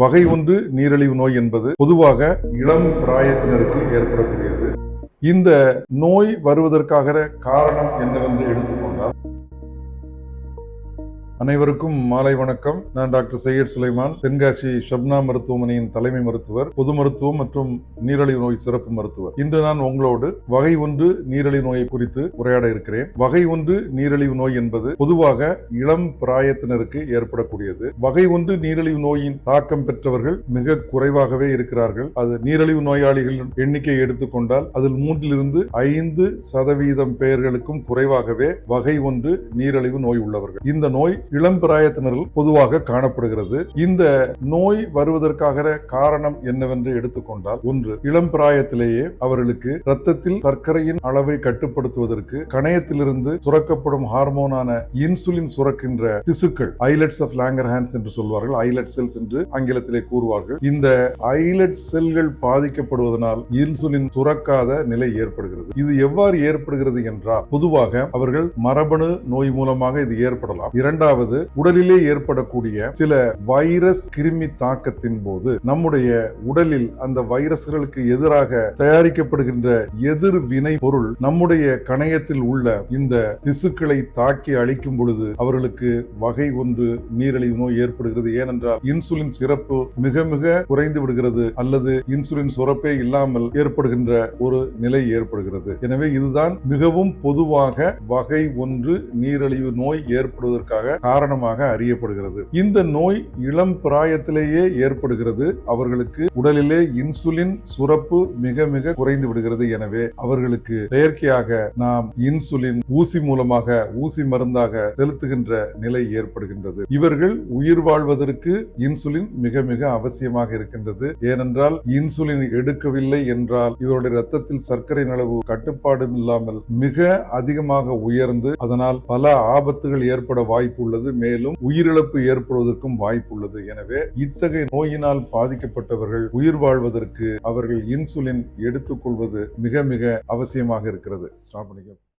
வகை 1 நீரிழிவு நோய் என்பது பொதுவாக இளம் பிராயத்தினருக்கு ஏற்படக்கூடியது. இந்த நோய் வருவதற்காக காரணம் என்னவென்று எடுத்துக்கொண்டால், அனைவருக்கும் மாலை வணக்கம். நான் டாக்டர் சையத் சுலைமான், தென்காசி ஷப்னா மருத்துவமனையின் தலைமை மருத்துவர், பொது மருத்துவம் மற்றும் நீரிழிவு நோய் சிறப்பு மருத்துவர். இன்று நான் உங்களோடு வகை 1 நீரிழிவு நோயை குறித்து உரையாட இருக்கிறேன். வகை 1 நீரிழிவு நோய் என்பது பொதுவாக இளம் பிராயத்தினருக்கு ஏற்படக்கூடியது. வகை 1 நீரிழிவு நோயின் தாக்கம் பெற்றவர்கள் மிக குறைவாகவே இருக்கிறார்கள். அது நீரிழிவு நோயாளிகளின் எண்ணிக்கையை எடுத்துக்கொண்டால் அதில் 3-5% பேர்களுக்கும் குறைவாகவே வகை 1 நீரிழிவு நோய் உள்ளவர்கள். இந்த நோய் இளம் பிராயத்தினரில் பொதுவாக காணப்படுகிறது. இந்த நோய் வருவதற்காக காரணம் என்னவென்று எடுத்துக்கொண்டால், ஒன்று, இளம் பிராயத்திலேயே அவர்களுக்கு இரத்தத்தில் சர்க்கரையின் அளவை கட்டுப்படுத்துவதற்கு கணையத்திலிருந்து சுரக்கப்படும் ஹார்மோனான இன்சுலின் சுரக்கின்ற திசுக்கள், ஐலட்ஸ் ஆஃப் லாங்கர்ஹான்ஸ் என்று சொல்வார்கள், ஐலட் செல்ஸ் என்று ஆங்கிலத்திலே கூறுவார்கள். இந்த ஐலட் செல்கள் பாதிக்கப்படுவதனால் இன்சுலின் சுரக்காத நிலை ஏற்படுகிறது. இது எவ்வாறு ஏற்படுகிறது என்றால், பொதுவாக அவர்கள் மரபணு நோய் மூலமாக இது ஏற்படலாம். இரண்டாவது, உடலிலே ஏற்படக்கூடிய சில வைரஸ் கிருமி தாக்கத்தின் போது நம்முடைய உடலில் அந்த வைரஸ்களுக்கு எதிராக தயாரிக்கப்படுகின்ற எதிர்வினை பொருள் நம்முடைய கணையத்தில் உள்ள இந்த திசுக்களை தாக்கி அழிக்கும் பொழுது அவர்களுக்கு வகை 1 நீரிழிவு நோய் ஏற்படுகிறது. ஏனென்றால் இன்சுலின் சுரப்பு மிக மிக குறைந்து விடுகிறது, அல்லது இன்சுலின் சுரப்பே இல்லாமல் ஏற்படுகின்ற ஒரு நிலை ஏற்படுகிறது. எனவே இதுதான் மிகவும் பொதுவாக வகை 1 நீரிழிவு நோய் ஏற்படுவதற்காக காரணமாக அறியப்படுகிறது. இந்த நோய் இளம் பிராயத்திலேயே ஏற்படுகிறது. அவர்களுக்கு உடலிலே இன்சுலின் சுரப்பு மிக மிக குறைந்து விடுகிறது. எனவே அவர்களுக்கு செயற்கையாக நாம் இன்சுலின் ஊசி மூலமாக, ஊசி மருந்தாக செலுத்துகின்ற நிலை ஏற்படுகின்றது. இவர்கள் உயிர் வாழ்வதற்கு இன்சுலின் மிக மிக அவசியமாக இருக்கின்றது. ஏனென்றால் இன்சுலின் எடுக்கவில்லை என்றால் இவருடைய ரத்தத்தில் சர்க்கரை அளவு கட்டுப்பாடு இல்லாமல் மிக அதிகமாக உயர்ந்து அதனால் பல ஆபத்துகள் ஏற்பட வாய்ப்பு உள்ளது. மேலும் உயிரிழப்பு ஏற்படுவதற்கும் வாய்ப்பு உள்ளது. எனவே இத்தகைய நோயினால் பாதிக்கப்பட்டவர்கள் உயிர் வாழ்வதற்கு அவர்கள் இன்சுலின் எடுத்துக்கொள்வது மிக மிக அவசியமாக இருக்கிறது. ஸ்டாப் பண்ணிக்க.